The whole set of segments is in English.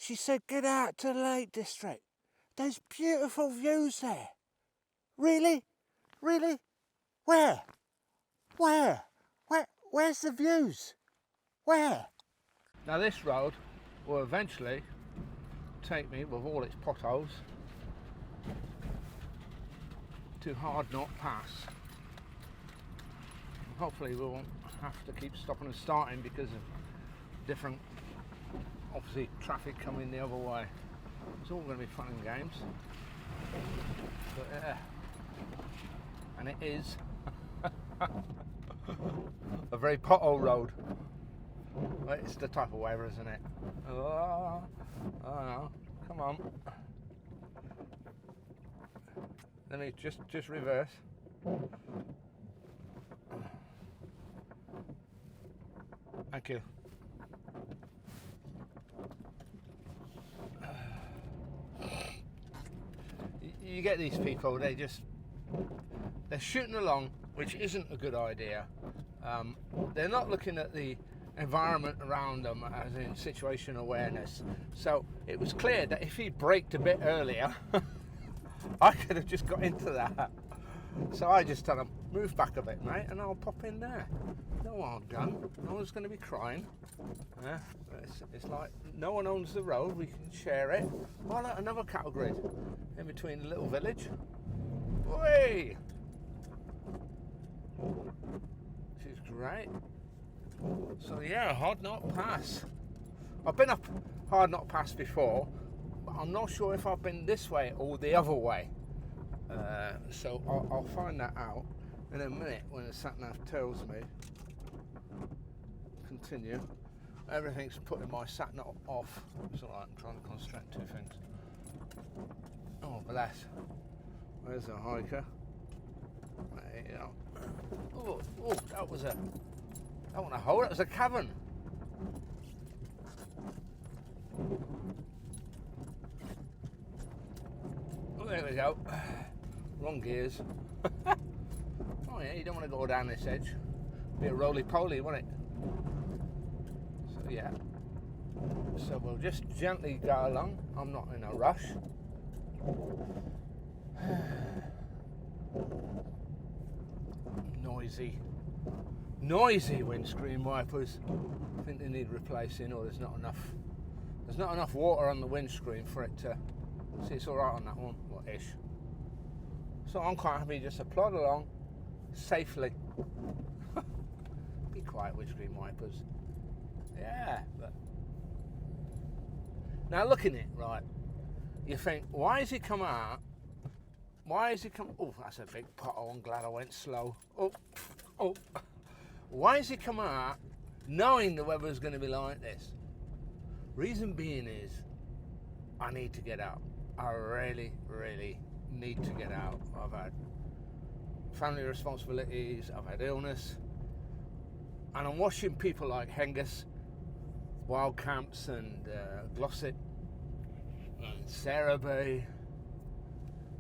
She said get out to the Lake District. There's beautiful views there. Really? Really? Where? Where's the views? Where? Now this road will eventually take me, with all its potholes, to Hardknott Pass. Hopefully we won't have to keep stopping and starting because of different, obviously, traffic coming the other way. It's all going to be fun and games. But yeah, and it is a very pothole road. It's the type of weather, isn't it? Oh no, come on. Let me just reverse. Thank you. You get these people, they're shooting along, which isn't a good idea. They're not looking at the environment around them as in situation awareness. So it was clear that if he braked a bit earlier, I could have just got into that. So I just told him, move back a bit, mate, and I'll pop in there. No hard gun, no one's going to be crying. It's like no one owns the road, we can share it. Oh, look, another cattle grid in between the little village. Whey! Which is great. So yeah, Hardknott Pass. I've been up Hardknott Pass before, but I'm not sure if I've been this way or the other way. So I'll find that out in a minute when the sat-nav tells me. Continue. Everything's putting my sat-nav off. It's alright, I'm trying to concentrate on two things. Oh bless. Where's the hiker? There you go. Oh, that wasn't a hole, that was a cavern. Oh, there we go. Wrong gears. Oh yeah, you don't want to go down this edge. Be a roly-poly, won't it? So yeah. So we'll just gently go along. I'm not in a rush. Noisy windscreen wipers. I think they need replacing, or there's not enough water on the windscreen for it to see. It's all right on that one, what ish. So I'm quite happy just to plod along safely. Be quiet, windscreen wipers. Yeah, but now looking at it, right, you think, why has he come out? Oh, that's a big pothole. I'm glad I went slow. Oh. Why has he come out knowing the weather's going to be like this? Reason being is, I need to get out. I really, really need to get out. I've had family responsibilities, I've had illness, and I'm watching people like Hengus, Wild Camps, and Glossop, and Sarah B,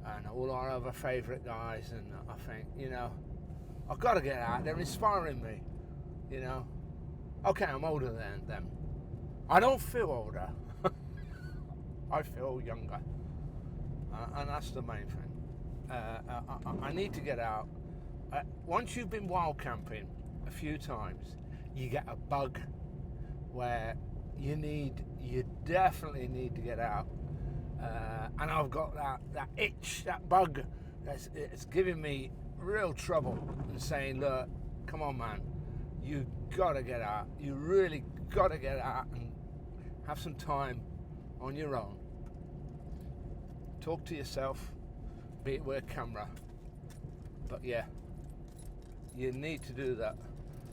and all our other favourite guys, and I think, you know, I've got to get out. They're inspiring me, you know. Okay, I'm older than them. I don't feel older. I feel younger, and that's the main thing. I need to get out. Once you've been wild camping a few times, you get a bug where you definitely need to get out. And I've got that itch, that bug, it's giving me real trouble and saying, look, come on man, you gotta get out. You really gotta get out and have some time on your own. Talk to yourself, be it with a camera. But yeah, you need to do that.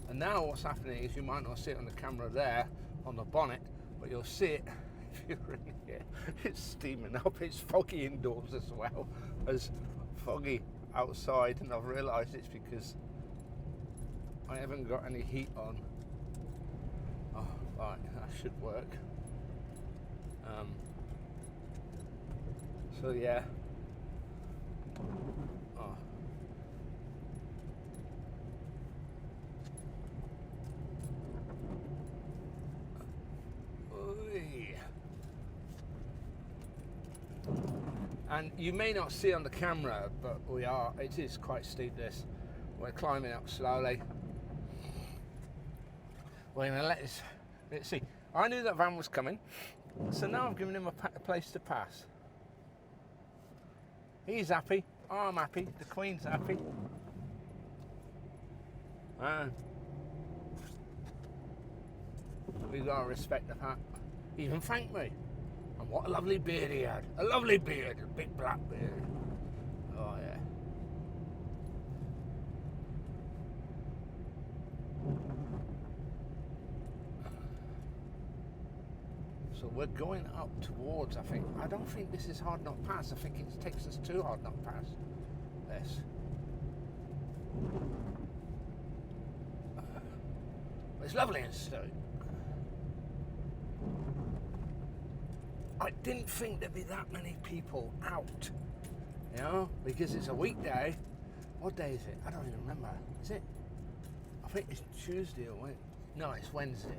And now what's happening is, you might not see it on the camera there on the bonnet, but you'll see it if you're in here. It's steaming up. It's foggy indoors as well as foggy outside, and I've realised it's because I haven't got any heat on. Oh, right, that should work. So yeah. Oh. And you may not see on the camera, but it is quite steep this. We're climbing up slowly. We're going to let's see. I knew that van was coming, so now I've given him a place to pass. He's happy, I'm happy, the Queen's happy. We've got to respect the fact. He even thanked me. And what a lovely beard he had. A lovely beard, a big black beard. Oh yeah. So we're going up towards, I don't think this is Hardknott Pass. I think it takes us to Hardknott Pass. This. It's lovely and steep. I didn't think there'd be that many people out, you know, because it's a weekday. What day is it? I don't even remember. Is it? I think it's Tuesday or Wednesday. No, it's Wednesday.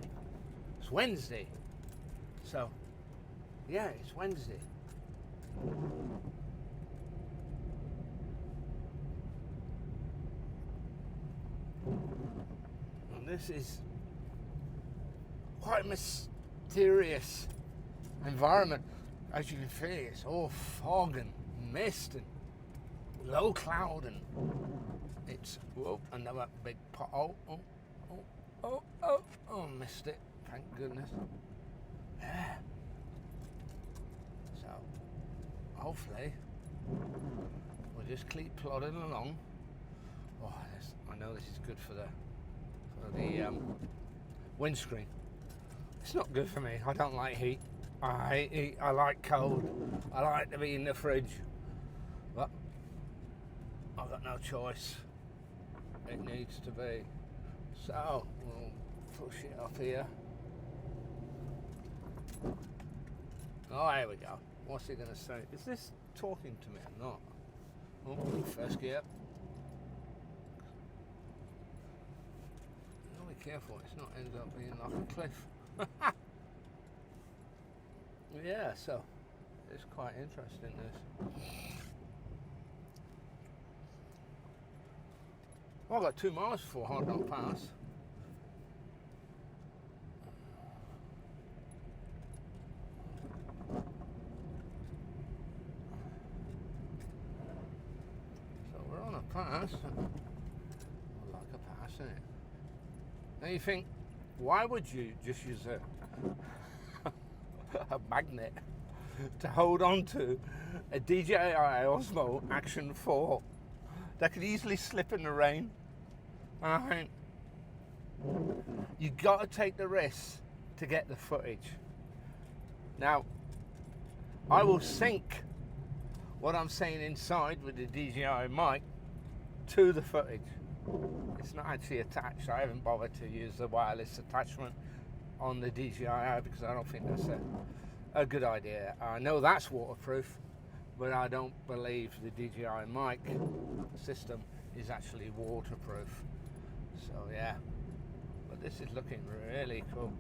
It's Wednesday. So, yeah, it's Wednesday. And this is quite a mysterious environment. As you can see, it's all fog and mist and low cloud, and it's another big pot. Oh, missed it. Thank goodness. Yeah. So hopefully we'll just keep plodding along. Oh, I know this is good for the windscreen. It's not good for me. I don't like heat. I hate heat. I like cold. I like to be in the fridge. But I've got no choice. It needs to be. So we'll push it up here. Oh, here we go. What's he going to say? Is this talking to me or not? Oh, first gear. Be careful, it's not end up being like a cliff. Yeah, so it's quite interesting this. Well, I've got 2 miles before Hardknott Pass. So we're on a pass. I like a pass, isn't it? Now you think, why would you just use a magnet to hold on to a DJI Osmo Action 4 that could easily slip in the rain? And I think you got to take the risk to get the footage. Now, I will sync what I'm saying inside with the DJI mic to the footage. It's not actually attached. I haven't bothered to use the wireless attachment on the DJI because I don't think that's a good idea. I know that's waterproof, but I don't believe the DJI mic system is actually waterproof. So yeah, but this is looking really cool.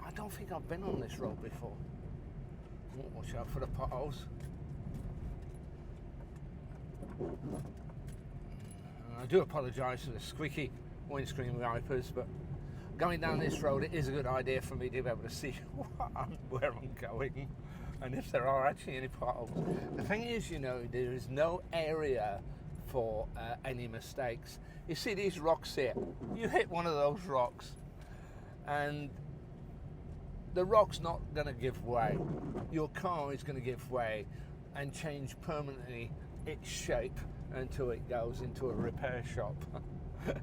I don't think I've been on this road before. Watch out for the potholes. I do apologise for the squeaky windscreen wipers, but going down this road, it is a good idea for me to be able to see where I'm going and if there are actually any potholes. The thing is, you know, there is no area for any mistakes. You see these rocks here, you hit one of those rocks and the rock's not going to give way. Your car is going to give way and change permanently its shape until it goes into a repair shop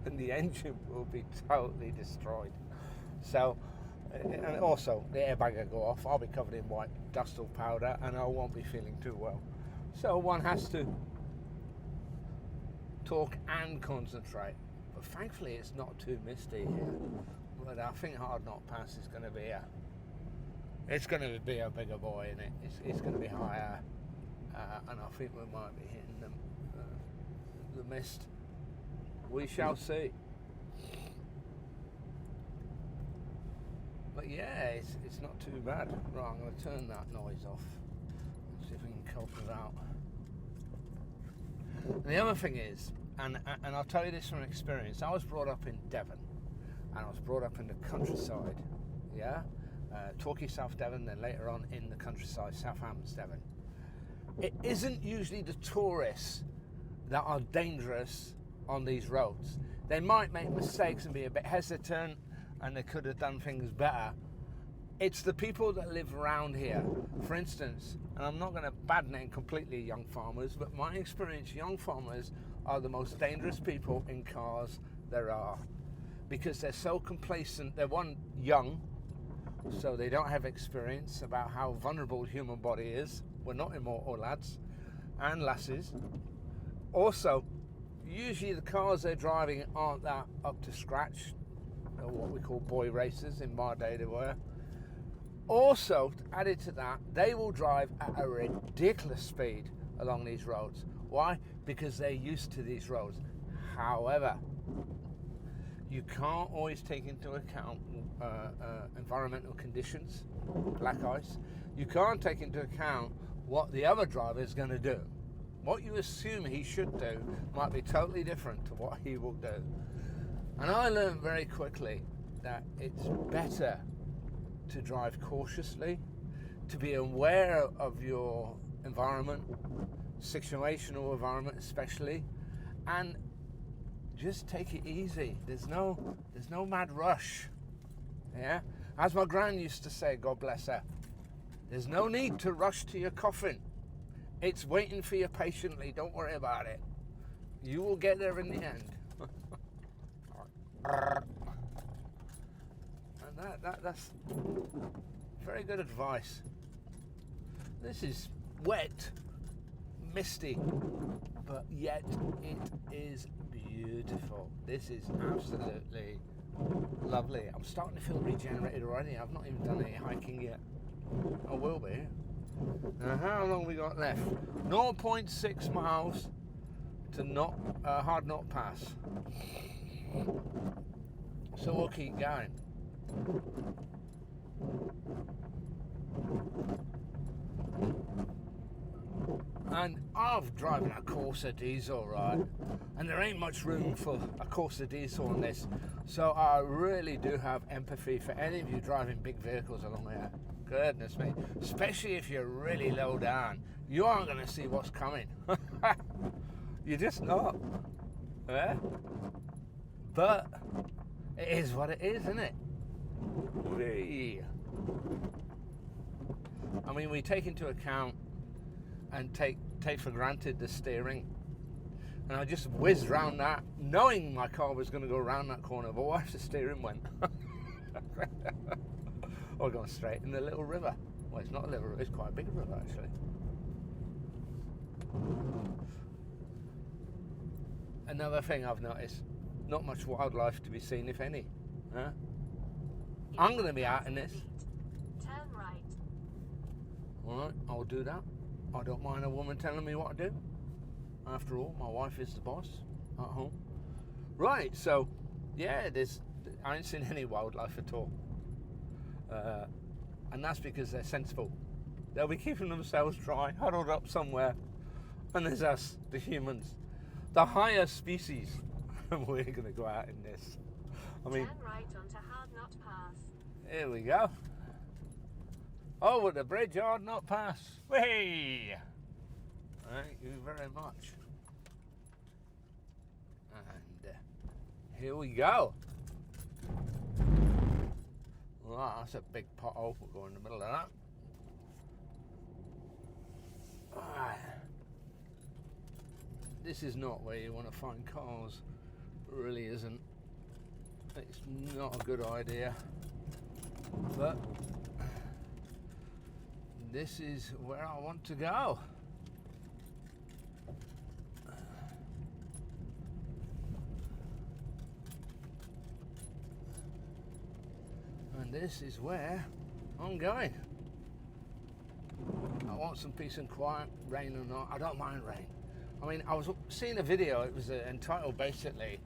and the engine will be totally destroyed. So, and also the airbag will go off, I'll be covered in white dust or powder and I won't be feeling too well. So one has to talk and concentrate. But thankfully it's not too misty here. But I think Hardknott Pass is going to be a bigger boy, isn't it? It's going to be higher. And I think we might be hitting the mist. We shall see. But yeah, it's not too bad. Right, I'm going to turn that noise off and see if we can cope it out. And the other thing is, and I'll tell you this from experience, I was brought up in Devon, and I was brought up in the countryside, yeah? Torquay, South Devon, then later on in the countryside, Southampton, Devon. It isn't usually the tourists that are dangerous on these roads. They might make mistakes and be a bit hesitant, and they could have done things better. It's the people that live around here. For instance, and I'm not going to badname completely young farmers, but my experience, young farmers are the most dangerous people in cars there are, because they're so complacent. They're young, so they don't have experience about how vulnerable the human body is. We're not immortal, lads and lasses. Also, usually the cars they're driving aren't that up to scratch, or what we call boy racers. In my day they were. Also, added to that, they will drive at a ridiculous speed along these roads. Why? Because they're used to these roads. However, you can't always take into account environmental conditions, black ice. You can't take into account what the other driver is going to do. What you assume he should do might be totally different to what he will do. And I learned very quickly that it's better to drive cautiously, to be aware of your environment, situational environment especially, and just take it easy. There's no mad rush. Yeah? As my gran used to say, God bless her, there's no need to rush to your coffin. It's waiting for you patiently. Don't worry about it. You will get there in the end. And that's very good advice. This is wet, misty, but yet it is beautiful. This is absolutely lovely. I'm starting to feel regenerated already. I've not even done any hiking yet. I will be. Now, how long have we got left? 0.6 miles to Hardknott Pass. So we'll keep going. And I've driven a Corsa diesel, right? And there ain't much room for a Corsa diesel on this. So I really do have empathy for any of you driving big vehicles along here. Goodness me. Especially if you're really low down. You aren't going to see what's coming. You're just not. Yeah? But it is what it is, isn't it? I mean, we take into account and take for granted the steering. And I just whizzed round that, knowing my car was going to go around that corner, but what if the steering went? Or going straight in the little river. Well, it's not a little river, it's quite a big river, actually. Another thing I've noticed, not much wildlife to be seen, if any. Huh? I'm going to be out in this. Turn right. Alright, I'll do that. I don't mind a woman telling me what to do. After all, my wife is the boss at home. Right, so, yeah, I ain't seen any wildlife at all. And that's because they're sensible. They'll be keeping themselves dry, huddled up somewhere. And there's us, the humans, the higher species. And we're going to go out in this. I mean, turn right onto Hardknott Pass. Here we go. Over the bridge, Hardknott Pass. Whee! Thank you very much. And here we go. Well, that's a big pothole. We'll go in the middle of that. Alright. This is not where you want to find cars. It really isn't. It's not a good idea. But this is where I want to go. And this is where I'm going. I want some peace and quiet, rain or not. I don't mind rain. I mean, I was seeing a video, it was entitled basically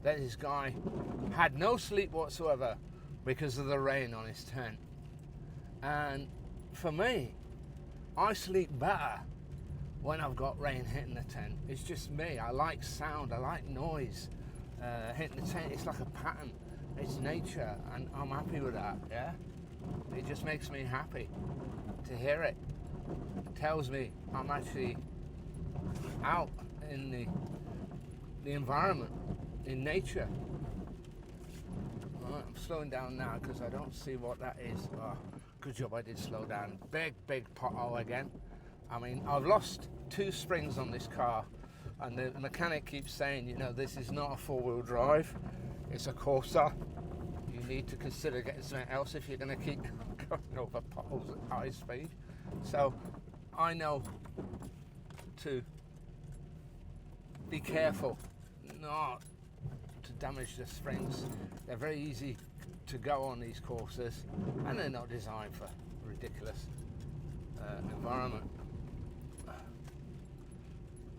that this guy had no sleep whatsoever, because of the rain on his tent. And for me, I sleep better when I've got rain hitting the tent. It's just me. I like sound, I like noise hitting the tent. It's like a pattern, it's nature, and I'm happy with that. Yeah, it just makes me happy to hear it. It tells me I'm actually out in the environment, in nature. Right, I'm slowing down now because I don't see what that is. Oh, good job I did slow down. Big pothole again. I mean, I've lost 2 springs on this car, and the mechanic keeps saying, you know, this is not a 4-wheel drive, it's a Corsa. You need to consider getting something else if you're going to keep going over potholes at high speed. So I know to be careful not to damage the springs. They're very easy to go on these courses, and they're not designed for ridiculous environment.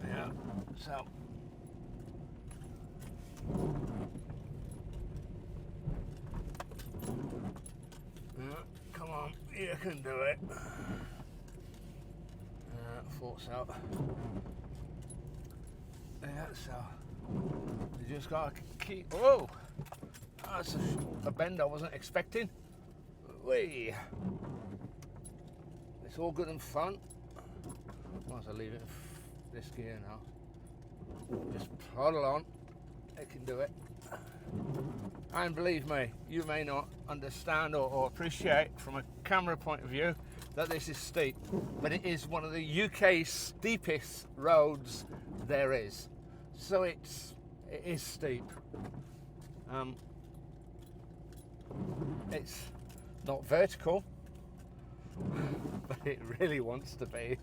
Yeah, so come on, you can do it. Thought so. Yeah, so you just gotta keep. Whoa, that's a bend I wasn't expecting. Whee! It's all good and fun. Once I leave it in this gear now, just plod along. It can do it. And believe me, you may not understand or appreciate from a camera point of view that this is steep, but it is one of the UK's steepest roads there is. So it is steep. It's not vertical, but it really wants to be.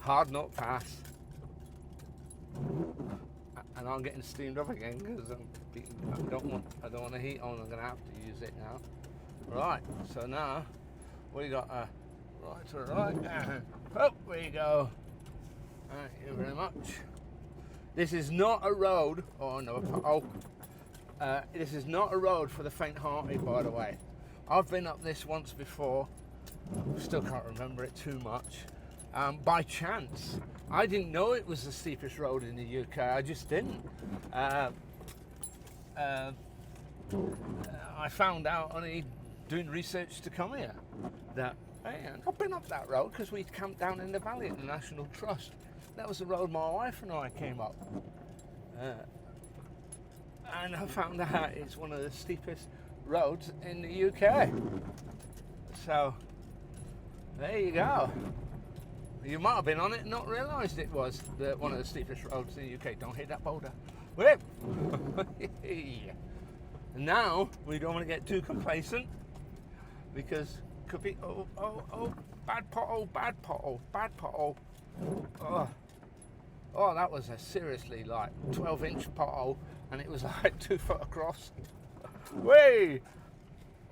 Hardknott Pass. And I'm getting steamed up again because I don't want the heat on. I'm going to have to use it now. Right, so now we got a right to the right, and up we go. Thank you very much. This is not a road. Oh no! This is not a road for the faint-hearted, by the way. I've been up this once before. Still can't remember it too much. By chance. I didn't know it was the steepest road in the UK. I just didn't. I found out only doing research to come here that, hey, I've been up that road because we camped down in the valley at the National Trust. That was the road my wife and I came up. And I found out it's one of the steepest roads in the UK. So, there you go. You might have been on it and not realised it was one of the steepest roads in the UK. Don't hit that boulder. Whip! Now, we don't want to get too complacent because it could be, bad pothole. Oh, that was a seriously like 12-inch pothole, and it was like 2 foot across. Whee!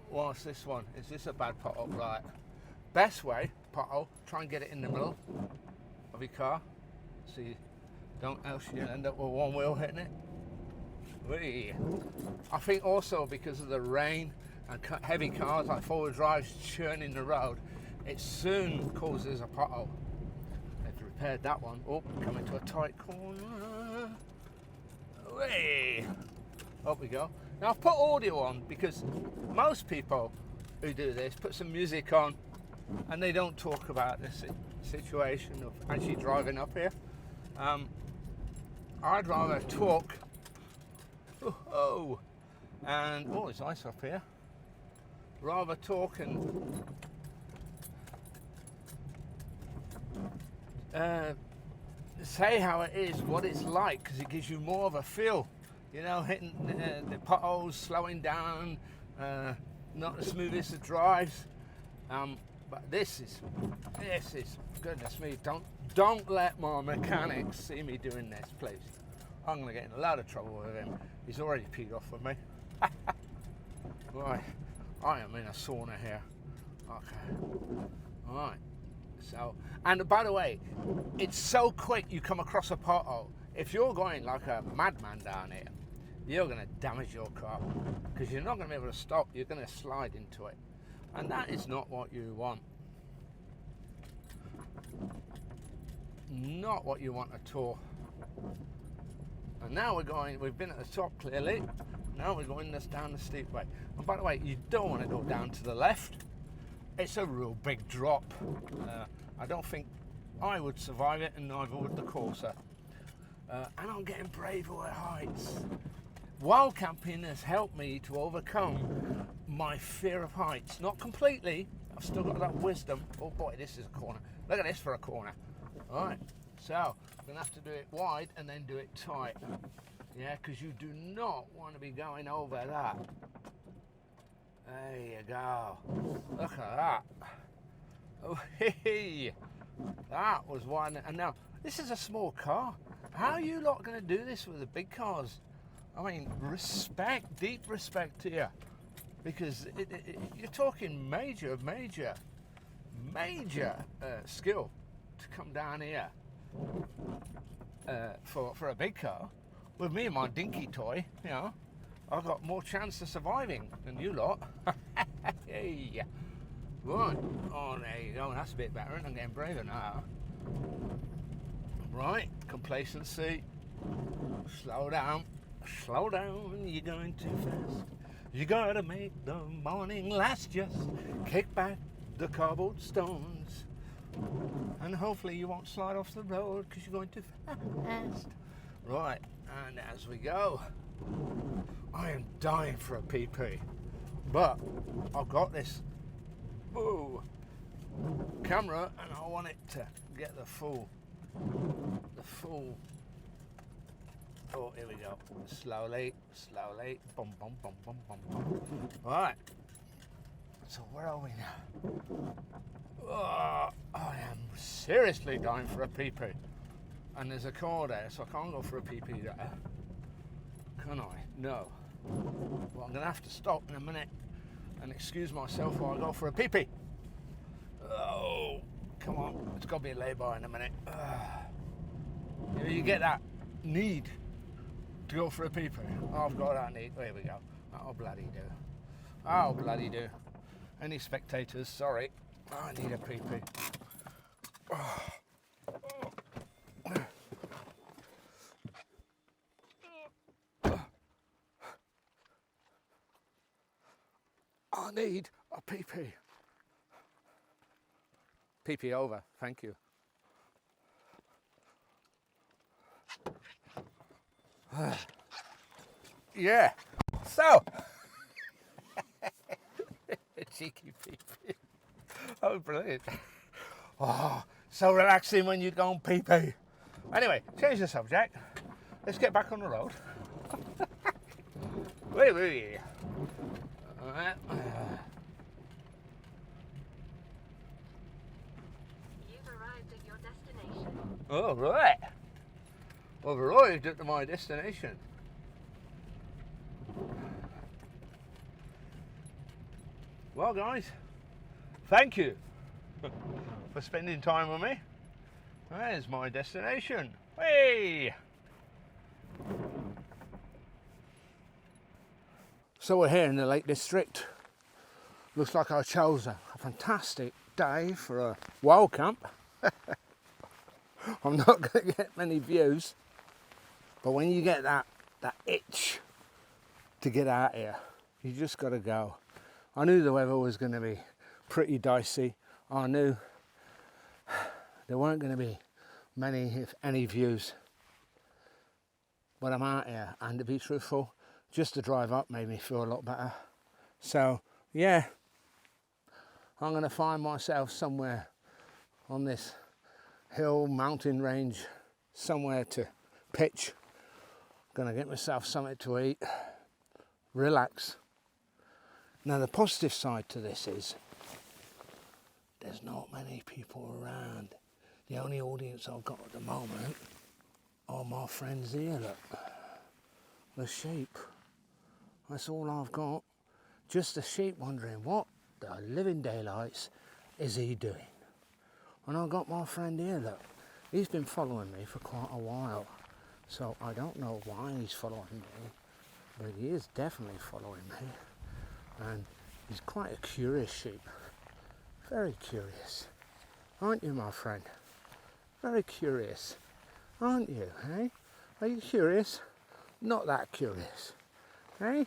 What's this one? Is this a bad pothole? Right. Best way, pothole, try and get it in the middle of your car, so you don't, else you'll end up with one wheel hitting it. Whee! I think also because of the rain and heavy cars like 4-wheel drives churning the road, it soon causes a pothole. They've repaired that one. Oh, coming to a tight corner. Whee! Up we go. Now I've put audio on because most people who do this put some music on and they don't talk about this situation of actually driving up here. I'd rather talk. And it's nice up here. Rather talk and say how it is, what it's like, because it gives you more of a feel. You know, hitting the potholes, slowing down, not the smoothest of drives. But this is, goodness me, don't let my mechanic see me doing this, please. I'm going to get in a lot of trouble with him. He's already peed off with me. Right, I am in a sauna here. Okay, all right. So, and by the way, it's so quick you come across a pothole. If you're going like a madman down here, you're going to damage your car because you're not going to be able to stop. You're going to slide into it, and that is not what you want. Not what you want at all. And now we've been at the top clearly, now we're going this down the steep way. And by the way, you don't want to go down to the left. It's a real big drop. I don't think I would survive it, and neither would the Corsa. And I'm getting braver at heights. Wild camping has helped me to overcome my fear of heights. Not completely, I've still got that wisdom. Oh boy, this is a corner. Look at this for a corner. All right, so I'm gonna have to do it wide and then do it tight. Yeah, because you do not want to be going over that. There you go. Look at that. Oh, hey, that was one. And now, this is a small car. How are you lot gonna do this with the big cars? I mean, respect, deep respect to you. Because you're talking major skill to come down here for a big car. With me and my dinky toy, you know, I've got more chance of surviving than you lot. Hey, right, oh there you go, that's a bit better, and I'm getting braver now. Right, complacency, slow down, you're going too fast. You gotta make the morning last, just kick back the cobbled stones. And hopefully you won't slide off the road because you're going too fast. Right, and as we go, I am dying for a PP, but I've got this camera and I want it to get the full. Oh, here we go. Slowly, boom, boom, boom, boom, boom, boom. Right. So where are we now? Oh, I am seriously dying for a PP. And there's a car there, so I can't go for a PP there. Can I? No. Well, I'm going to have to stop in a minute and excuse myself while I go for a PP. Oh, come on. It's got to be a lay-by in a minute. You get that need to go for a PP. Oh, I've got that need. There we go. That'll bloody do. I'll bloody do. Any spectators, sorry. I need a PP. I need a PP. PP over, thank you. Yeah, so cheeky PP. Oh, brilliant. Oh, so relaxing when you go on PP. Anyway, change the subject. Let's get back on the road. Wait. You've arrived at your destination. Oh, right. I've arrived at my destination. Well, guys, thank you for spending time with me. There's my destination. Hey! So we're here in the Lake District. Looks like I chose a fantastic day for a wild camp. I'm not going to get many views, but when you get that itch to get out here, you just got to go. I knew the weather was going to be pretty dicey. I knew there weren't going to be many, if any, views. But I'm out here, and to be truthful, just the drive up made me feel a lot better. So, yeah, I'm going to find myself somewhere on this hill, mountain range, somewhere to pitch. Going to get myself something to eat, relax. Now, the positive side to this is there's not many people around. The only audience I've got at the moment are my friends here, look. The sheep. That's all I've got. Just the sheep wondering what the living daylights is he doing. And I've got my friend here, look. He's been following me for quite a while. So I don't know why he's following me. but he is definitely following me, and he's quite a curious sheep. Very curious, aren't you, my friend? Very curious, aren't you, eh? Are you curious? Not that curious, eh?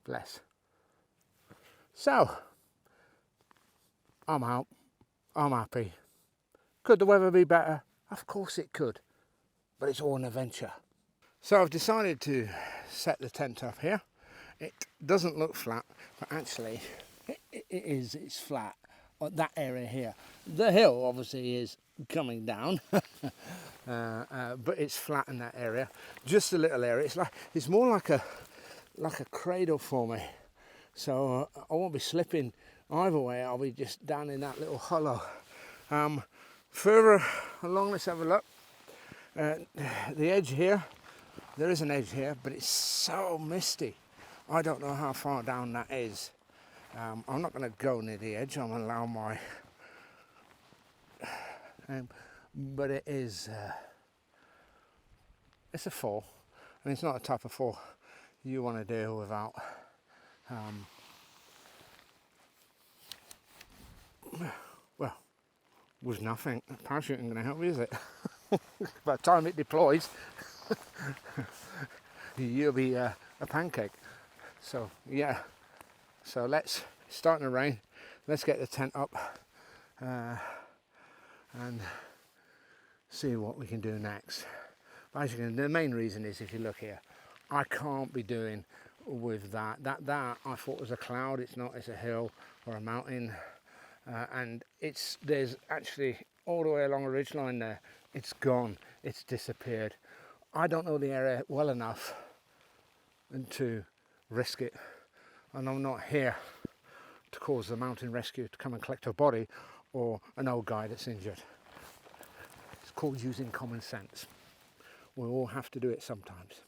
Bless. So, I'm out, I'm happy. Could the weather be better? Of course it could, but it's all an adventure. So I've decided to set the tent up here. It doesn't look flat, but actually it's flat on that area here. The hill obviously is coming down, but it's flat in that area. Just a little area. It's more like a cradle for me. So I won't be slipping either way. I'll be just down in that little hollow. Further along, let's have a look. The edge here, there is an edge here, but it's so misty. I don't know how far down that is. I'm not going to go near the edge. I'm going to allow my... but it is... it's a fall, and it's not a type of fall you want to deal without. Well, with nothing. Parachute ain't going to help you, is it? By the time it deploys, you'll be a pancake. So yeah, so it's starting to rain. Let's get the tent up and see what we can do next. Basically, the main reason is, if you look here, I can't be doing with that I thought was a cloud. It's not. It's a hill or a mountain, and there's actually all the way along a ridgeline there. It's gone. It's disappeared. I don't know the area well enough to risk it, and I'm not here to cause the mountain rescue to come and collect a body or an old guy that's injured. It's called using common sense. We all have to do it sometimes.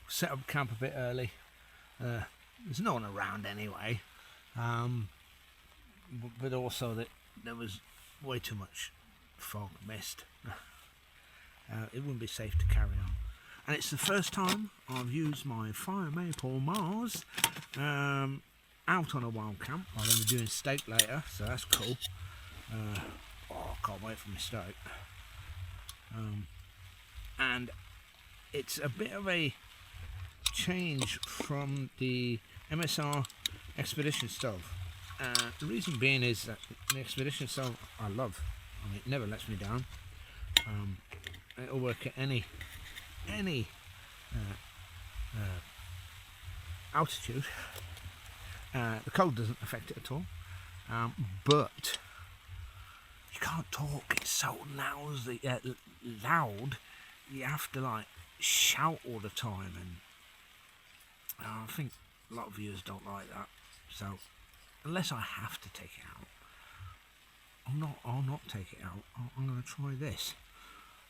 Set up camp a bit early. There's no one around anyway, but also that there was way too much fog, mist. It wouldn't be safe to carry on. And it's the first time I've used my Firemaple Mars out on a wild camp. I'm going to be doing steak later, so that's cool. Can't wait for my steak. And it's a bit of a change from the MSR Expedition Stove. The reason being is that the Expedition Stove I love. I mean, it never lets me down. It'll work at any altitude. The cold doesn't affect it at all. But you can't talk. It's so loud. You have to like shout all the time, and I think a lot of viewers don't like that. So unless I have to take it out, I'll not take it out. I'm going to try this.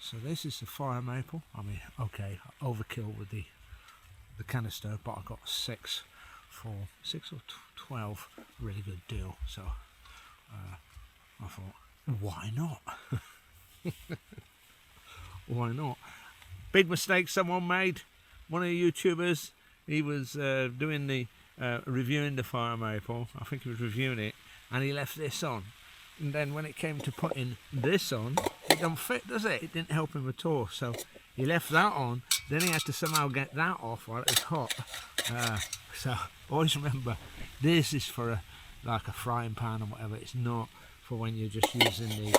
So this is the Firemaple. I mean, okay, overkill with the canister, but I got 6 for 6 or 12, really good deal. So I thought, why not? Why not? Big mistake someone made. One of the YouTubers, he was doing the reviewing the Firemaple. I think he was reviewing it, and he left this on. And then when it came to putting this on, it don't fit, does it? It didn't help him at all. So he left that on. Then he had to somehow get that off while it was hot. So always remember, this is for like a frying pan or whatever. It's not for when you're just using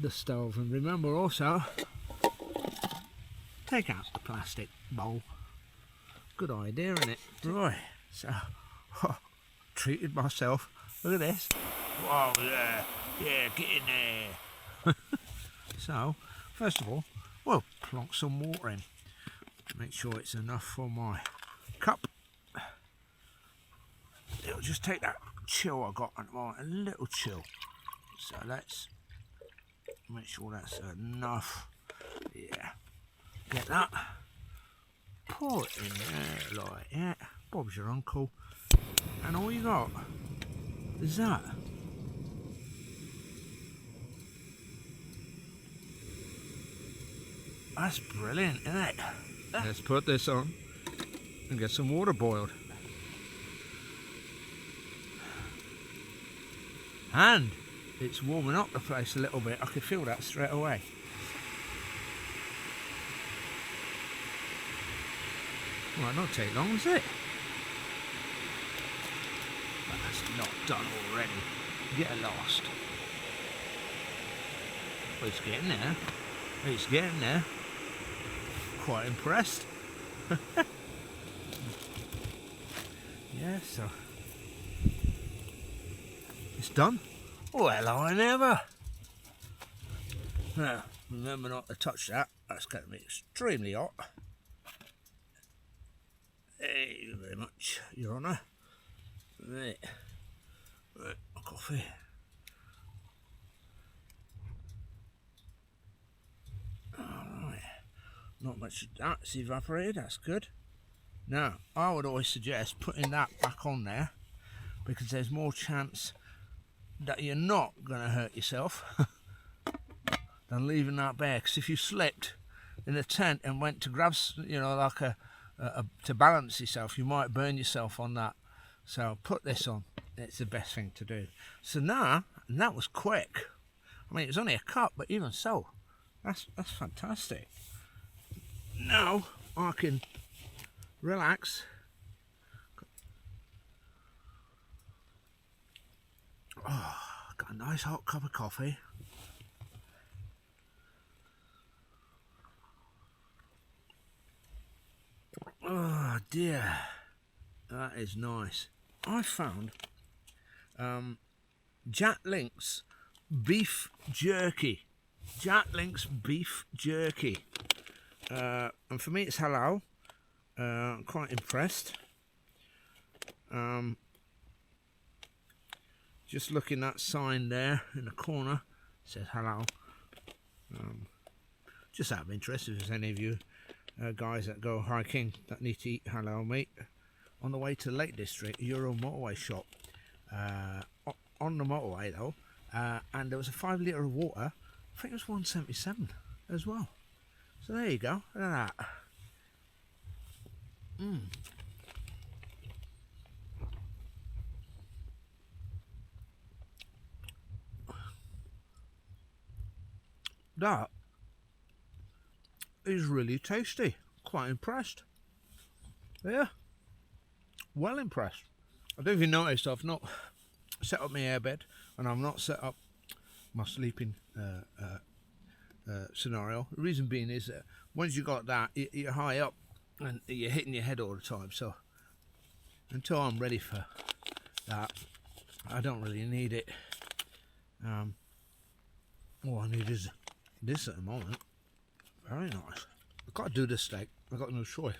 the stove. And remember also, take out the plastic bowl. Good idea, isn't it? Right, So, treated myself. Look at this. Whoa, yeah, get in there. So, first of all, we'll plonk some water in. Make sure it's enough for my cup. It'll just take that chill I got at the moment, a little chill. So let's make sure that's enough. Yeah, get that. Pour it in there like that. Bob's your uncle. And all you got is that. That's brilliant, isn't it? Let's put this on and get some water boiled. And it's warming up the place a little bit. I could feel that straight away. Well, not take long, is it? But that's not done already. Get lost. Well, it's getting there. It's getting there. Quite impressed. Yeah, so it's done. Well, I never. Now, remember not to touch that. That's going to be extremely hot. Thank you very much, Your Honour. Right, coffee. Alright, not much of that's evaporated, that's good. Now, I would always suggest putting that back on there because there's more chance that you're not going to hurt yourself than leaving that bare. Because if you slipped in the tent and went to grab, you know, like to balance yourself, you might burn yourself on that. So put this on. It's the best thing to do. So now, and that was quick. I mean, it was only a cup, but even so, that's fantastic. Now I can relax. Oh, got a nice hot cup of coffee. Oh dear, that is nice. I found Jack Link's beef jerky. Jack Link's beef jerky. And for me it's halal. I'm quite impressed. Just looking at that sign there in the corner, it says halal. Just out of interest, if there's any of you guys that go hiking that need to eat halal meat, on the way to the Lake District, Euro motorway shop, on the motorway though, and there was a 5 litre of water. I think it was $1.77 as well. So there you go, look at that. That is really tasty. Quite impressed. Yeah, well impressed. I don't know if you noticed, I've not set up my airbed and I've not set up my sleeping scenario. The reason being is that once you got that, you're high up and you're hitting your head all the time. So until I'm ready for that, I don't really need it. All I need is this at the moment. Very nice. I've got to do this steak. I've got no choice.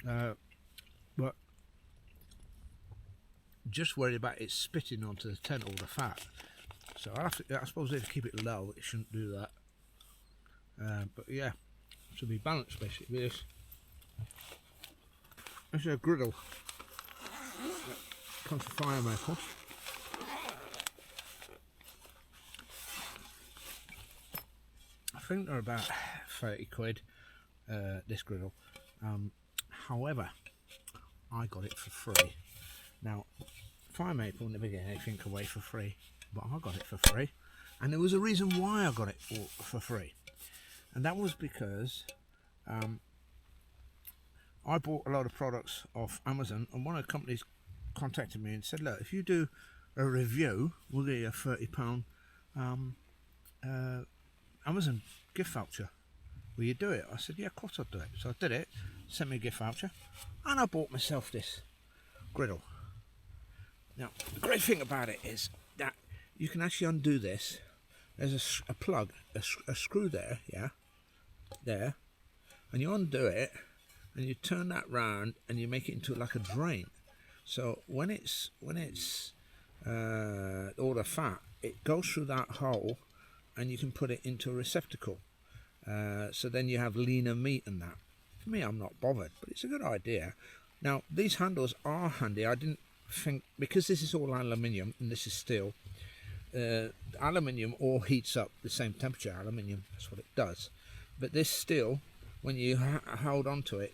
But just worried about it spitting onto the tent all the fat. So I suppose if you keep it low, it shouldn't do that. But yeah, it should be balanced basically. This. It's a griddle. Comes from Firemaple. I think they're about 30 quid, this griddle. However, I got it for free. Now, Firemaple never get anything away for free, but I got it for free. And there was a reason why I got it for free. And that was because I bought a lot of products off Amazon, and one of the companies contacted me and said, look, if you do a review, we'll give you a £30 Amazon gift voucher. Will you do it? I said, yeah, of course I'll do it. So I did it, sent me a gift voucher, and I bought myself this griddle. Now, the great thing about it is that you can actually undo this. There's a plug, a screw there, yeah, there, and you undo it, and you turn that round, and you make it into like a drain. So when it's all the fat, it goes through that hole, and you can put it into a receptacle. So then you have leaner meat and that. For me, I'm not bothered, but it's a good idea. Now, these handles are handy. I didn't think, because this is all aluminium and this is steel, aluminium all heats up the same temperature. Aluminium, that's what it does. But this steel, when you hold on to it,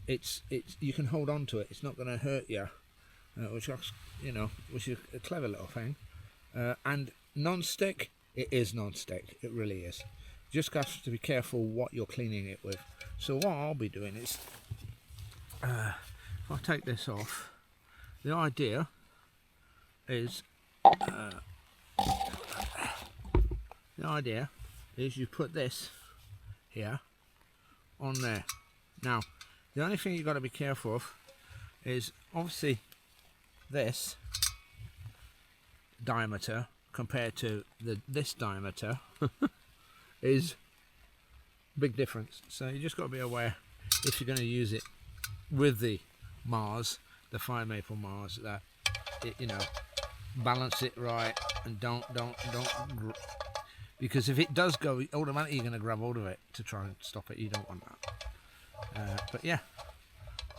it's you can hold on to it. It's not going to hurt you, which is a clever little thing. And non-stick, it is non-stick. It really is. You just have to be careful what you're cleaning it with. So what I'll be doing is, if I take this off, the idea is you put this here on there. Now, the only thing you've got to be careful of is obviously this diameter compared to this diameter is big difference. So you just got to be aware, if you're going to use it with the Mars, the Firemaple Mars, that it, balance it right, and don't, because if it does go, automatically you're going to grab hold of it to try and stop it. You don't want that. But yeah,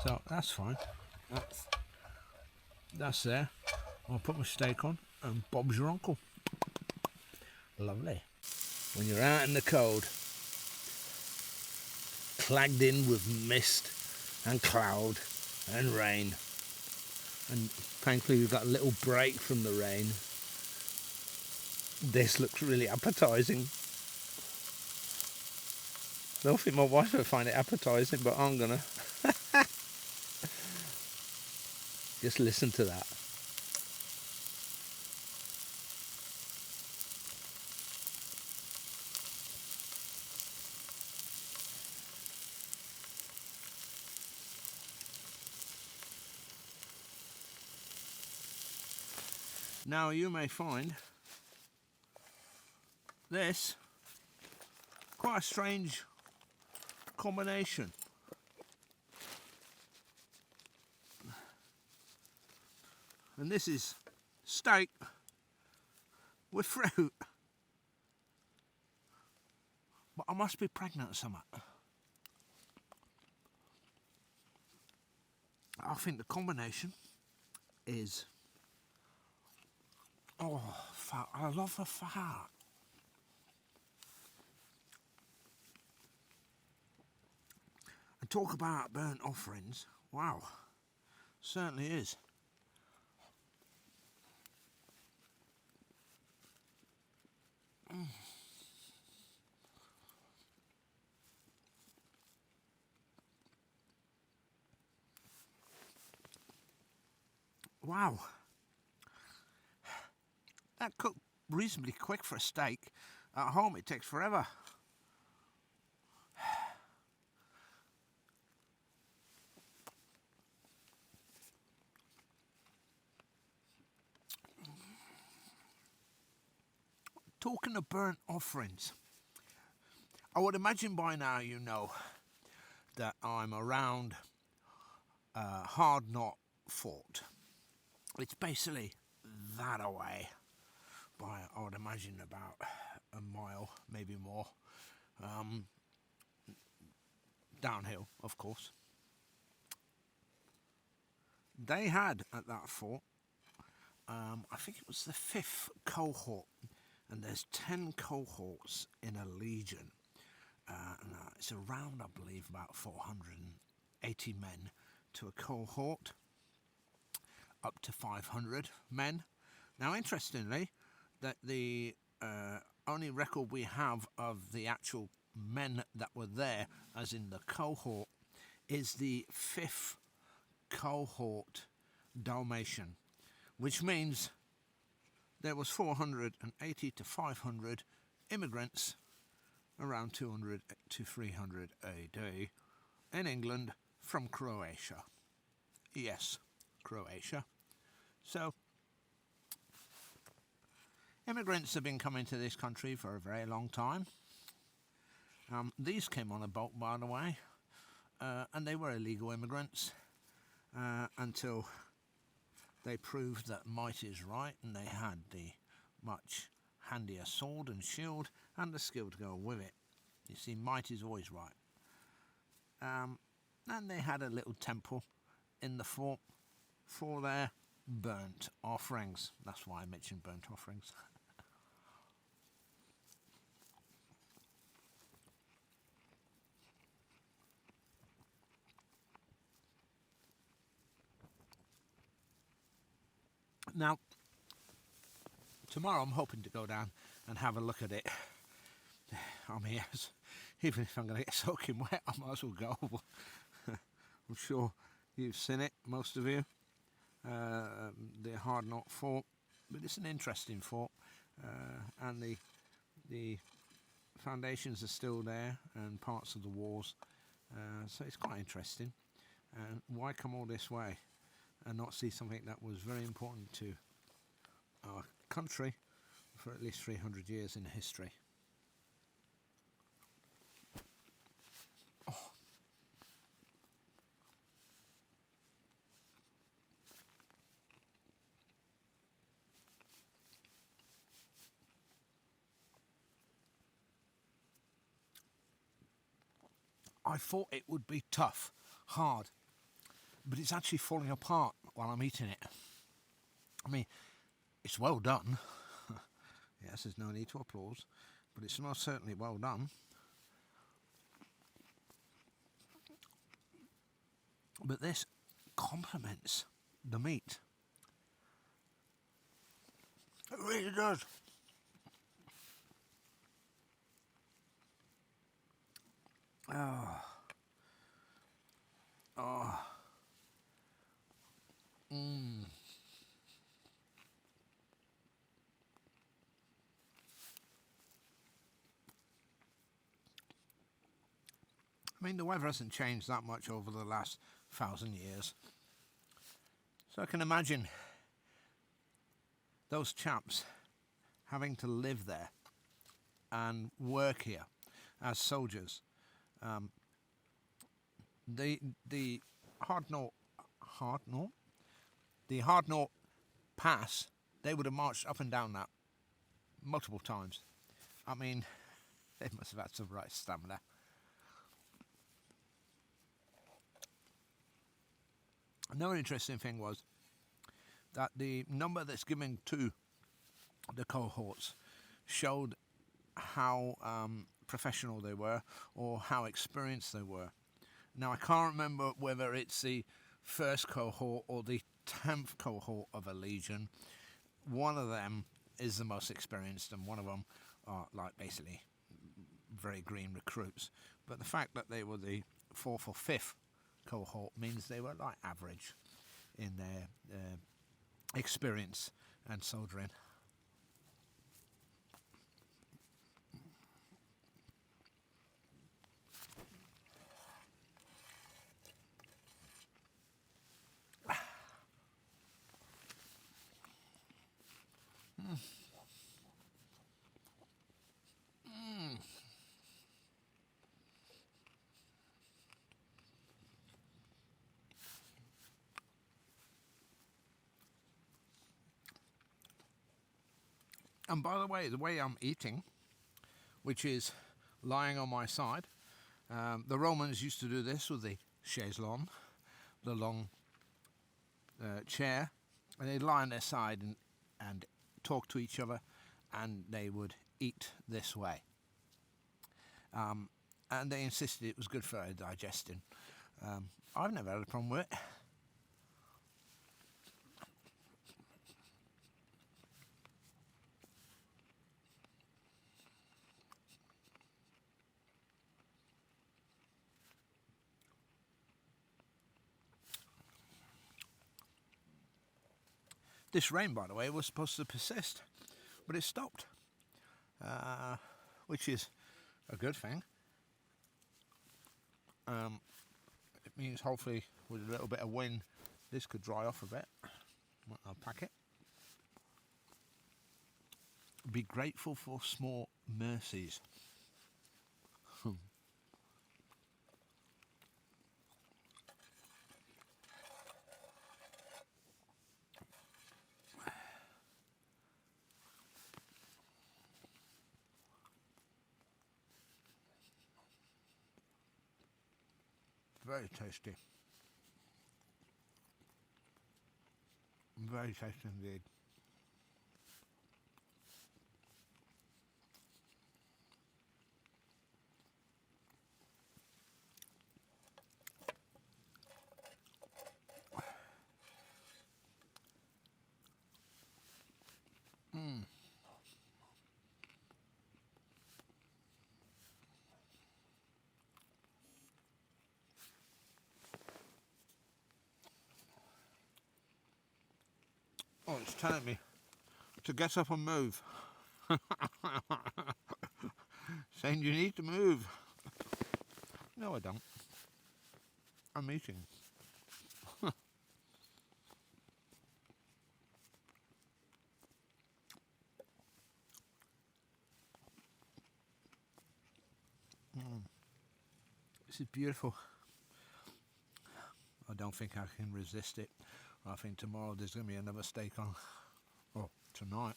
so that's fine. That's there. I'll put my steak on, and Bob's your uncle. Lovely. When you're out in the cold, clagged in with mist and cloud and rain, and thankfully we've got a little break from the rain, this looks really appetizing. I don't think my wife will find it appetizing, but I'm gonna. Just listen to that. Now you may find this quite a strange combination. And this is steak with fruit. But I must be pregnant or something. I think the combination is... Oh, fat. I love the fat. And talk about burnt offerings. Wow. Certainly is. Wow. That cooked reasonably quick for a steak. At home it takes forever. Talking of burnt offerings, I would imagine by now you know that I'm around Hardknott Fort. It's basically that away by, I would imagine, about a mile, maybe more. Downhill, of course. They had at that fort, I think it was the 5th cohort, and there's 10 cohorts in a legion. And it's around, I believe, about 480 men to a cohort, up to 500 men. Now, interestingly, that the only record we have of the actual men that were there, as in the cohort, is the 5th cohort Dalmatian, which means there was 480 to 500 immigrants around 200 to 300 AD in England from Croatia. Yes, Croatia. So immigrants have been coming to this country for a very long time. These came on a boat, by the way, and they were illegal immigrants until they proved that might is right, and they had the much handier sword and shield and the skill to go with it. You see, might is always right. And they had a little temple in the fort for their burnt offerings. That's why I mentioned burnt offerings. Now, tomorrow I'm hoping to go down and have a look at it. I mean, yes, even if I'm going to get soaking wet, I might as well go. I'm sure you've seen it, most of you, the Hardknott Fort, but it's an interesting fort, and the foundations are still there and parts of the walls, so it's quite interesting. And why come all this way and not see something that was very important to our country for at least 300 years in history? I thought it would be tough, hard, but it's actually falling apart while I'm eating it. I mean, it's well done. Yes, there's no need to applause, but it's most certainly well done. But this complements the meat. It really does. Oh. Oh. Mmm. I mean, the weather hasn't changed that much over the last 1,000 years. So I can imagine those chaps having to live there and work here as soldiers. The Hardknott Pass, they would have marched up and down that multiple times. I mean, they must have had some right stamina. Another interesting thing was that the number that's given to the cohorts showed how professional they were or how experienced they were. Now, I can't remember whether it's the first cohort or the 10th cohort of a legion. One of them is the most experienced, and one of them are like basically very green recruits. But the fact that they were the 4th or 5th cohort means they were like average in their experience and soldiering. And by the way I'm eating, which is lying on my side, the Romans used to do this with the chaise longue, the long chair, and they'd lie on their side and talk to each other, and they would eat this way. And they insisted it was good for their digestion. I've never had a problem with it. This rain, by the way, was supposed to persist, but it stopped, which is a good thing. It means hopefully with a little bit of wind This could dry off a bit. I'll pack it. Be grateful for small mercies. Very tasty. Very tasty indeed. Oh, it's telling me to get up and move. Saying you need to move. No, I don't. I'm eating. This is beautiful. I don't think I can resist it. I think tomorrow there's going to be another steak on. Oh, tonight.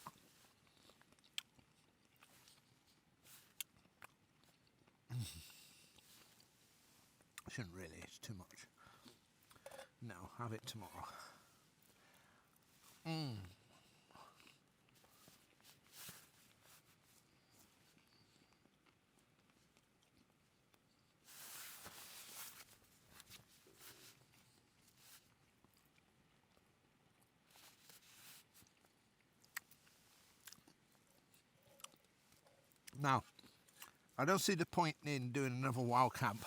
Shouldn't really, it's too much. No, have it tomorrow. Now, I don't see the point in doing another wild camp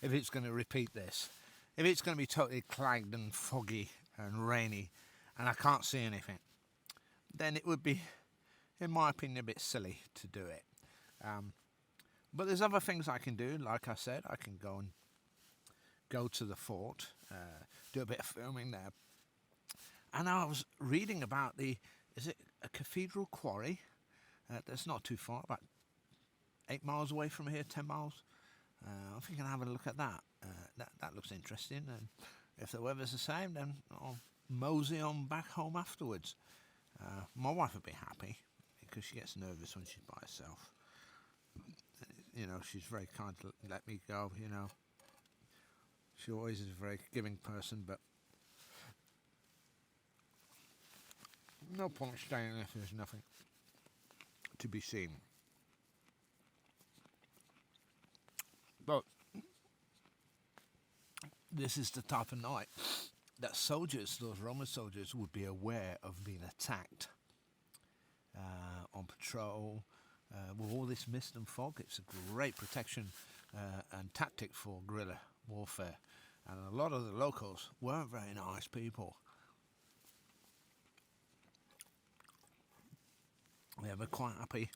if it's going to repeat this. If it's going to be totally clagged and foggy and rainy and I can't see anything, then it would be, in my opinion, a bit silly to do it. But there's other things I can do. Like I said, I can go to the fort, do a bit of filming there. And I was reading about is it a cathedral quarry? That's not too far, about 8 miles away from here, 10 miles. I think I'll have a look at that. That looks interesting. And if the weather's the same, then I'll mosey on back home afterwards. My wife would be happy because she gets nervous when she's by herself. You know, she's very kind to let me go, you know. She always is a very giving person, but no point staying if there's nothing to be seen. But this is the type of night that soldiers, those Roman soldiers, would be aware of being attacked on patrol. With all this mist and fog, it's a great protection and tactic for guerrilla warfare. And a lot of the locals weren't very nice people. They were quite happy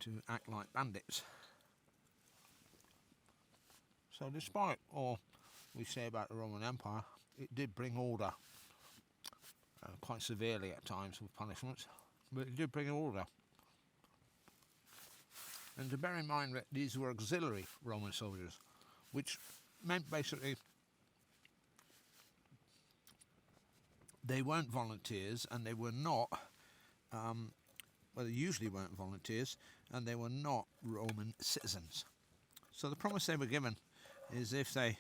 to act like bandits. So despite all we say about the Roman Empire, it did bring order, quite severely at times with punishments, but it did bring order. And to bear in mind that these were auxiliary Roman soldiers, which meant basically they weren't volunteers and they were not, well, they usually weren't volunteers and they were not Roman citizens. So the promise they were given is if they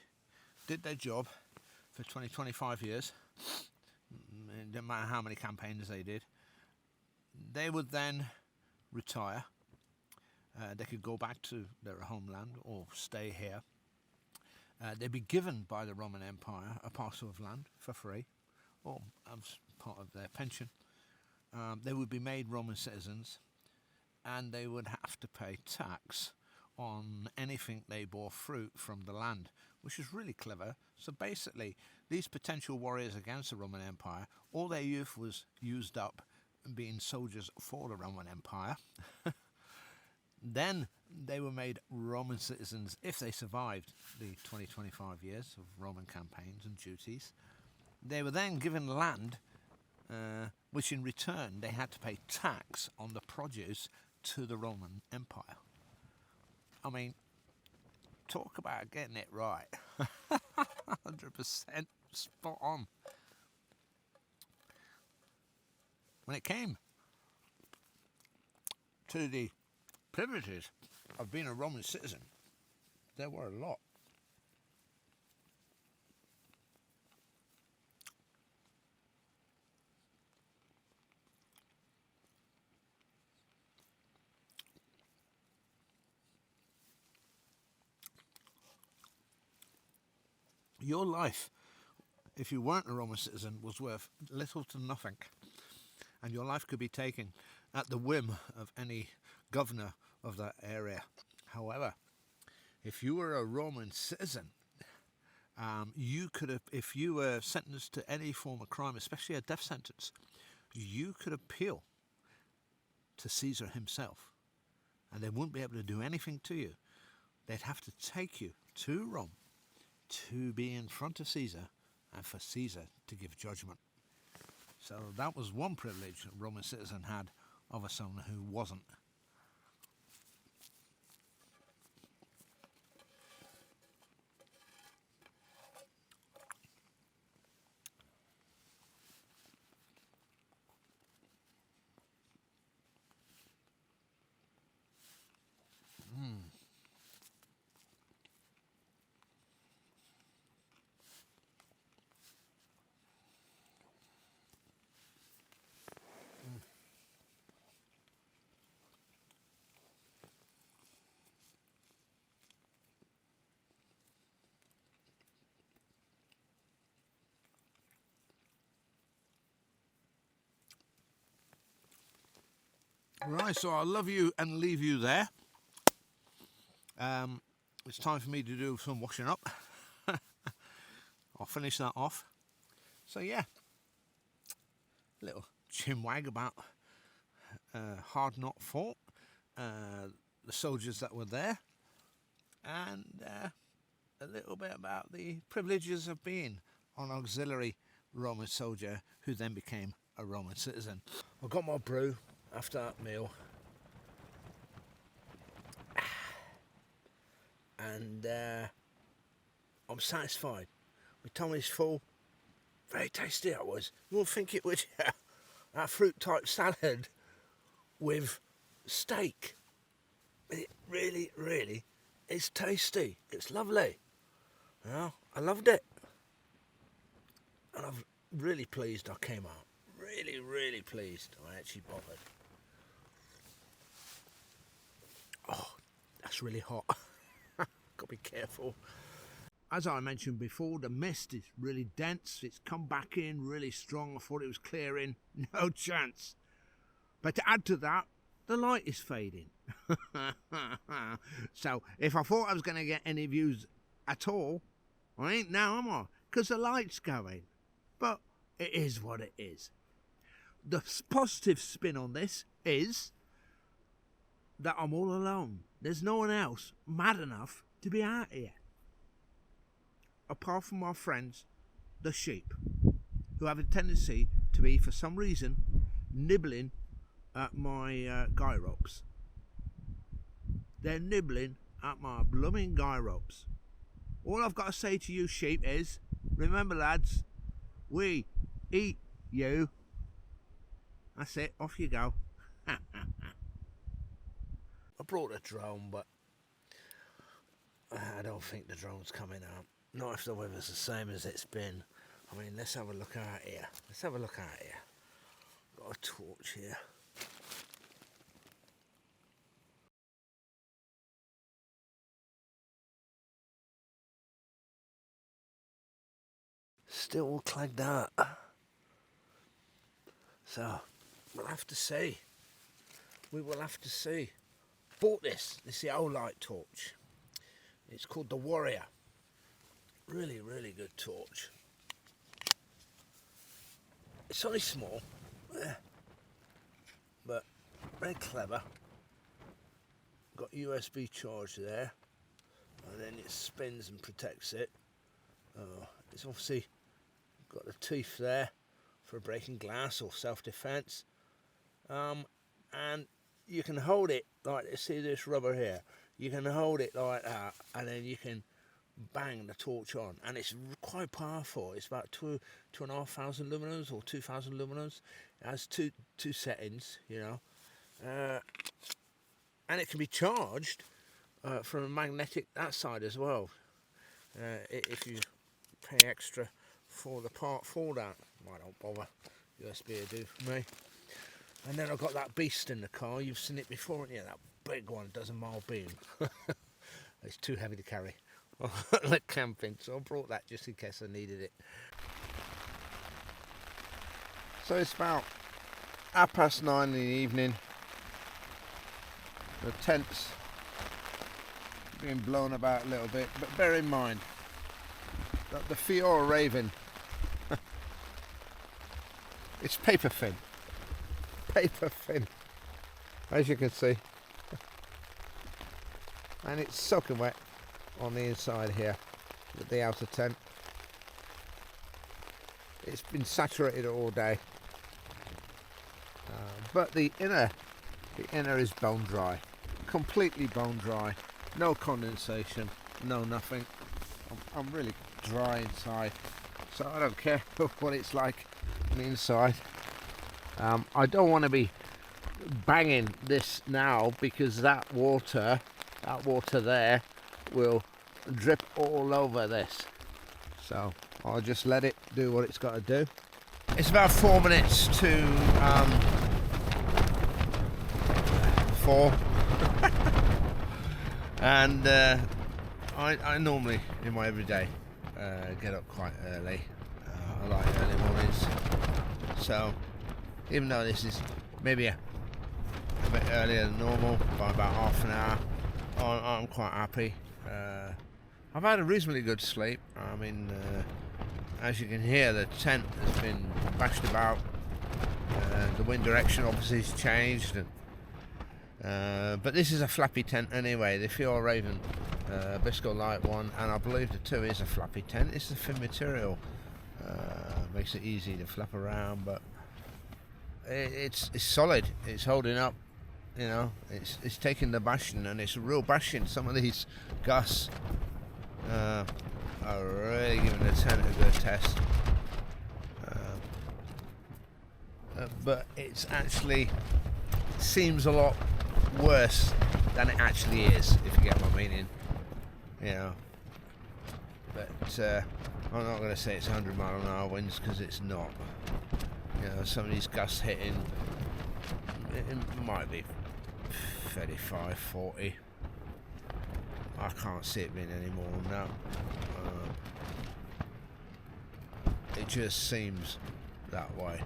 did their job for 20-25 years, it didn't matter how many campaigns they did, they would then retire. They could go back to their homeland or stay here. They'd be given by the Roman Empire a parcel of land for free, or as part of their pension. They would be made Roman citizens, and they would have to pay tax on anything they bore fruit from the land, which is really clever. So basically, these potential warriors against the Roman Empire, all their youth was used up being soldiers for the Roman Empire. Then they were made Roman citizens if they survived the 20-25 years of Roman campaigns and duties. They were then given land, which in return they had to pay tax on the produce to the Roman Empire. I mean, talk about getting it right. 100% spot on. When it came to the privileges of being a Roman citizen, there were a lot. Your life, if you weren't a Roman citizen, was worth little to nothing, and your life could be taken at the whim of any governor of that area. However, if you were a Roman citizen, you could have, if you were sentenced to any form of crime, especially a death sentence, you could appeal to Caesar himself, and they wouldn't be able to do anything to you. They'd have to take you to Rome to be in front of Caesar and for Caesar to give judgment. So that was one privilege a Roman citizen had over someone who wasn't. Right, so I'll love you and leave you there. It's time for me to do some washing up. I'll finish that off. So yeah, a little chinwag about Hardknott Fort, the soldiers that were there, and a little bit about the privileges of being an auxiliary Roman soldier who then became a Roman citizen. I got my brew after that meal, and I'm satisfied. My tummy's full. Very tasty that was. You wouldn't think it would. That fruit type salad with steak. It really, really is tasty. It's lovely. Yeah, I loved it. And I'm really pleased I came out. Really, really pleased I actually bothered. Oh, that's really hot. Got to be careful. As I mentioned before, the mist is really dense. It's come back in really strong. I thought it was clearing. No chance. But to add to that, the light is fading. So if I thought I was going to get any views at all, I ain't now, am I? Because the light's going. But it is what it is. The positive spin on this is that I'm all alone. There's no one else mad enough to be out here. Apart from my friends, the sheep, who have a tendency to be, for some reason, nibbling at my guy ropes. They're nibbling at my blooming guy ropes. All I've got to say to you sheep is, remember lads, we eat you. That's it, off you go. I brought a drone, but I don't think the drone's coming out. Not if the weather's the same as it's been. I mean, let's have a look out here. Let's have a look out here. Got a torch here. Still all clagged out. So, we'll have to see. We will have to see. Bought this. This is the Olight torch. It's called the Warrior. Really, really good torch. It's only small, but very clever. Got USB charge there, and then it spins and protects it. It's obviously got the teeth there for breaking glass or self-defense. And you can hold it like, see this rubber here, you can hold it like that, and then you can bang the torch on, and it's quite powerful. It's about 2,500 lumens or 2,000 lumens. It has two settings, you know, and it can be charged from a magnetic that side as well, if you pay extra for the part for that. I don't bother, USB will do for me. And then I've got that beast in the car. You've seen it before, haven't you? That big one, does a mile beam. It's too heavy to carry. Like camping, so I brought that just in case I needed it. So it's about 9:30 in the evening. The tent's being blown about a little bit, but bear in mind that the Firemaple it's paper thin. Paper thin, as you can see, and it's soaking wet on the inside here with the outer tent. It's been saturated all day, but the inner is bone dry, completely bone dry, no condensation, no nothing. I'm really dry inside, so I don't care what it's like on the inside. I don't want to be banging this now, because that water there will drip all over this, so I'll just let it do what it's got to do. It's about 4 minutes to 4 and I normally in my everyday get up quite early. I like early mornings, so even though this is maybe a bit earlier than normal by about half an hour, I'm quite happy. I've had a reasonably good sleep. I mean, as you can hear, the tent has been bashed about. The wind direction obviously has changed, but this is a flappy tent anyway. The Firemaple Bisco Light one, and I believe the 2 is a flappy tent. It's the thin material, makes it easy to flap around, but it's solid. It's holding up, you know. It's taking the bashing, and it's a real bashing. Some of these gusts are really giving the tent a good test, but it's actually seems a lot worse than it actually is, if you get my meaning, you know. But I'm not going to say it's 100-mile-an-hour winds, because it's not. You know, some of these gusts hitting, it might be 35, 40. I can't see it being any more than that. It just seems that way.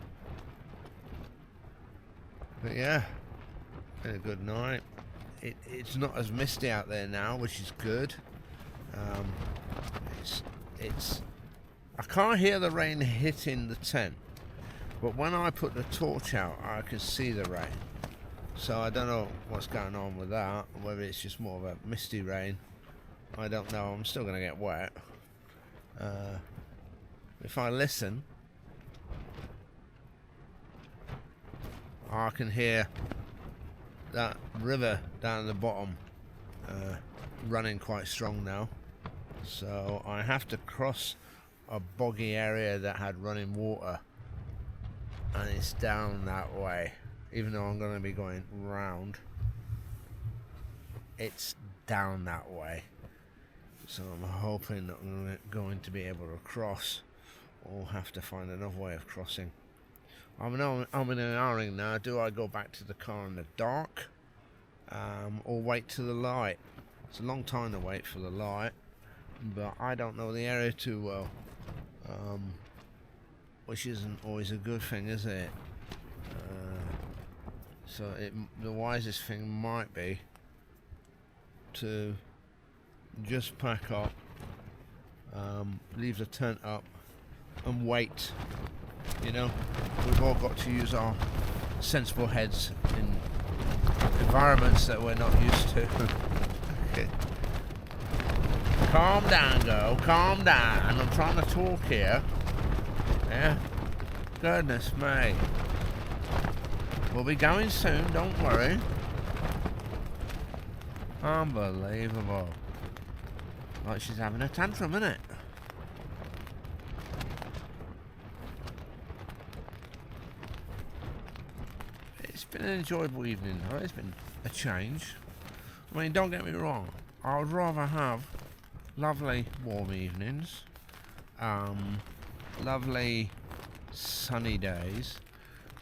But yeah, been a good night. It's not as misty out there now, which is good. I can't hear the rain hitting the tent, but when I put the torch out, I can see the rain. So I don't know what's going on with that, whether it's just more of a misty rain. I don't know. I'm still going to get wet. If I listen, I can hear that river down at the bottom running quite strong now. So I have to cross a boggy area that had running water, and it's down that way. Even though I'm going to be going round, it's down that way. So I'm hoping that I'm going to be able to cross, or have to find another way of crossing. I'm in an airing now. Do I go back to the car in the dark, or wait till the light? It's a long time to wait for the light, but I don't know the area too well, which isn't always a good thing, is it? So the wisest thing might be to just pack up, leave the tent up, and wait. You know, we've all got to use our sensible heads in environments that we're not used to. Okay. Calm down, girl. Calm down. I'm trying to talk here. Yeah, goodness me. We'll be going soon, don't worry. Unbelievable. Like she's having a tantrum, isn't it? It's been an enjoyable evening though. It's been a change. I mean, don't get me wrong. I would rather have lovely warm evenings, lovely sunny days,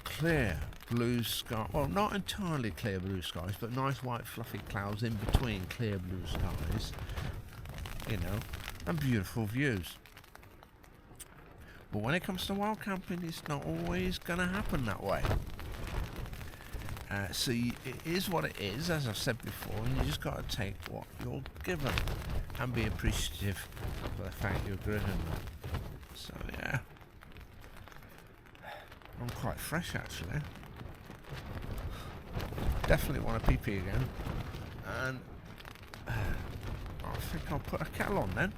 clear blue sky. Well, not entirely clear blue skies, but nice white fluffy clouds in between clear blue skies, you know, and beautiful views. But when it comes to wild camping, it's not always going to happen that way. So it is what it is, as I've said before, and you just got to take what you're given and be appreciative for the fact you're given that. So yeah, I'm quite fresh actually. Definitely want a pee-pee again, and I think I'll put a kettle on then.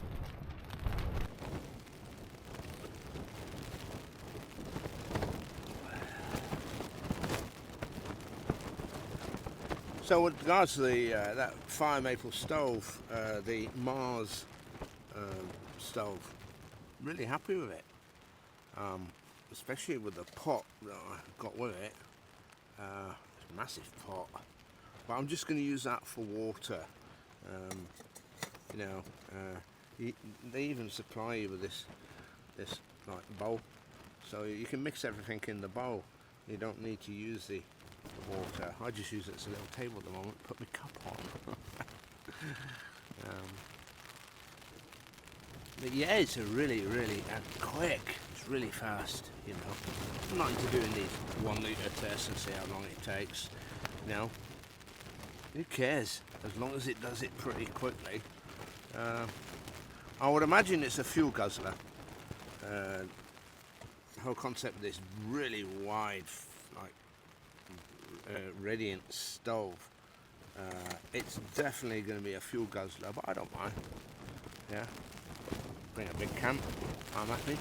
So with regards to the that Firemaple stove, the Mars stove, really happy with it, especially with the pot that I got with it. It's a massive pot, but I'm just going to use that for water. You know, they even supply you with this like bowl, so you can mix everything in the bowl. You don't need to use the water. I just use it as a little table at the moment. Put my cup on. But yeah, it's a really quick. It's really fast. You know, I'm not into doing these 1 litre tests and see how long it takes. You know, who cares as long as it does it pretty quickly. I would imagine it's a fuel guzzler. The whole concept of this really wide, like, radiant stove, it's definitely going to be a fuel guzzler, but I don't mind. Yeah, bring a big camp, I'm happy.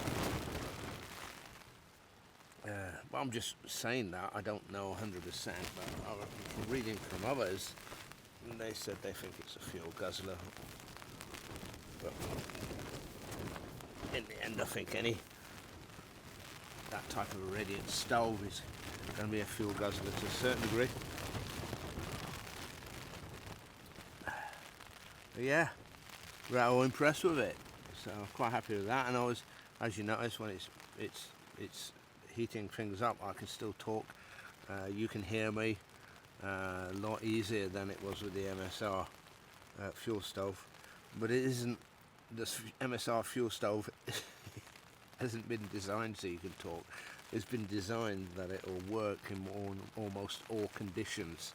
But I'm just saying that, I don't know 100%, but from reading from others, they said they think it's a fuel guzzler. But in the end, I think that type of radiant stove is going to be a fuel guzzler to a certain degree. But yeah, we're all impressed with it, so I'm quite happy with that. And I was, as you notice, when it's heating things up, I can still talk. You can hear me a lot easier than it was with the MSR fuel stove. But it isn't, this MSR fuel stove hasn't been designed so you can talk. It's been designed that it will work in almost all conditions.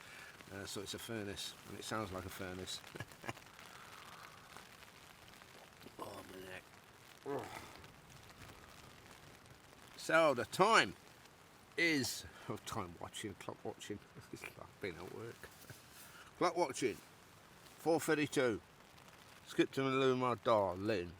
So it's a furnace, and it sounds like a furnace. Oh, my neck. Oh. So the time is clock watching. It's like being at work. Clock watching. 4:32. Skip to my my darling.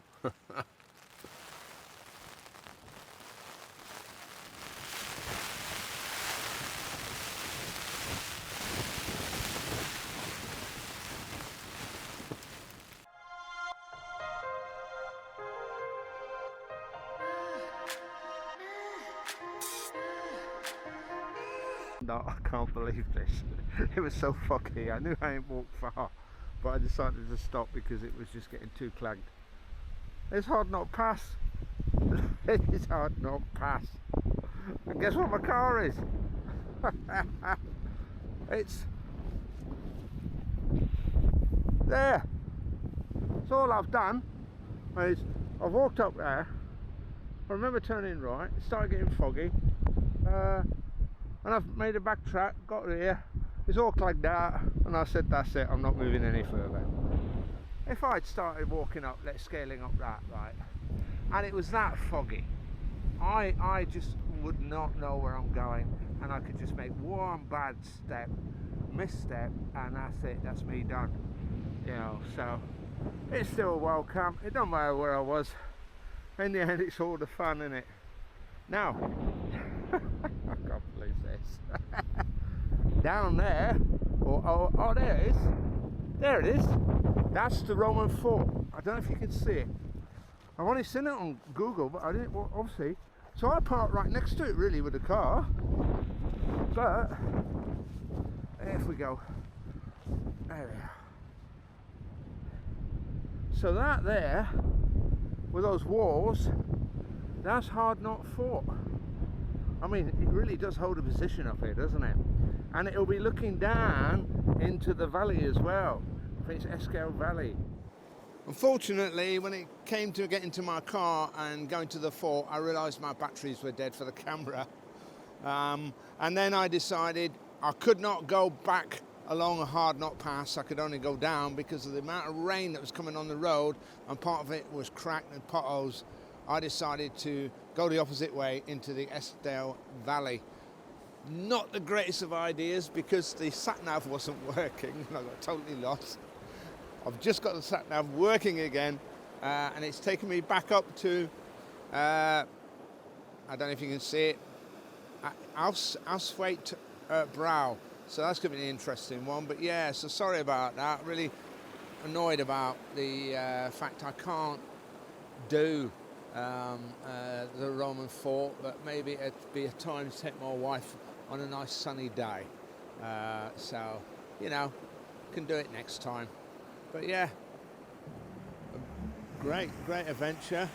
No, I can't believe this. It was so foggy. I knew I ain't walked far, but I decided to stop because it was just getting too clogged. It's Hardknott Pass. It is Hardknott Pass. And guess what my car is? It's there. So all I've done is I've walked up there. I remember turning right. It started getting foggy. And I've made a backtrack, got here, it's all clogged out, and I said that's it, I'm not moving any further. If I'd started walking up, scaling up that, right, and it was that foggy, I just would not know where I'm going, and I could just make one bad step, misstep, and that's it, that's me done. You know, so it's still a wild camp. It don't matter where I was. In the end, it's all the fun, innit? Now, I can't believe this. Down there, oh, there it is. There it is. That's the Roman Fort. I don't know if you can see it. I've only seen it on Google, but I didn't, well, obviously. So I parked right next to it, really, with the car. But, if we go, there we are. So that there, with those walls, that's Hardknott Fort. I mean, it really does hold a position up here, doesn't it? And it'll be looking down into the valley as well. I think it's Eskdale Valley. Unfortunately, when it came to getting to my car and going to the fort, I realised my batteries were dead for the camera. And then I decided I could not go back along a Hardknott Pass. I could only go down because of the amount of rain that was coming on the road, and part of it was cracked and potholes. I decided to go the opposite way into the Eskdale Valley. Not the greatest of ideas because the sat-nav wasn't working and I got totally lost. I've just got the sat-nav working again, and it's taken me back up to, I don't know if you can see it, Ausweit Brow. So that's going to be an interesting one. But yeah, so sorry about that. Really annoyed about the fact I can't do the Roman Fort, but maybe it'd be a time to take my wife on a nice sunny day. So, you know, can do it next time. But yeah, great adventure.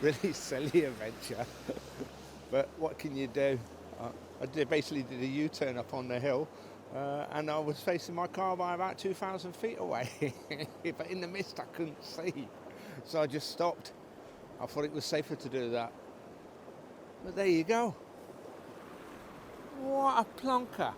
Really silly adventure. But what can you do? I basically did a U-turn up on the hill, and I was facing my car by about 2,000 feet away. But in the mist I couldn't see. So I just stopped. I thought it was safer to do that. But there you go. What a plonker.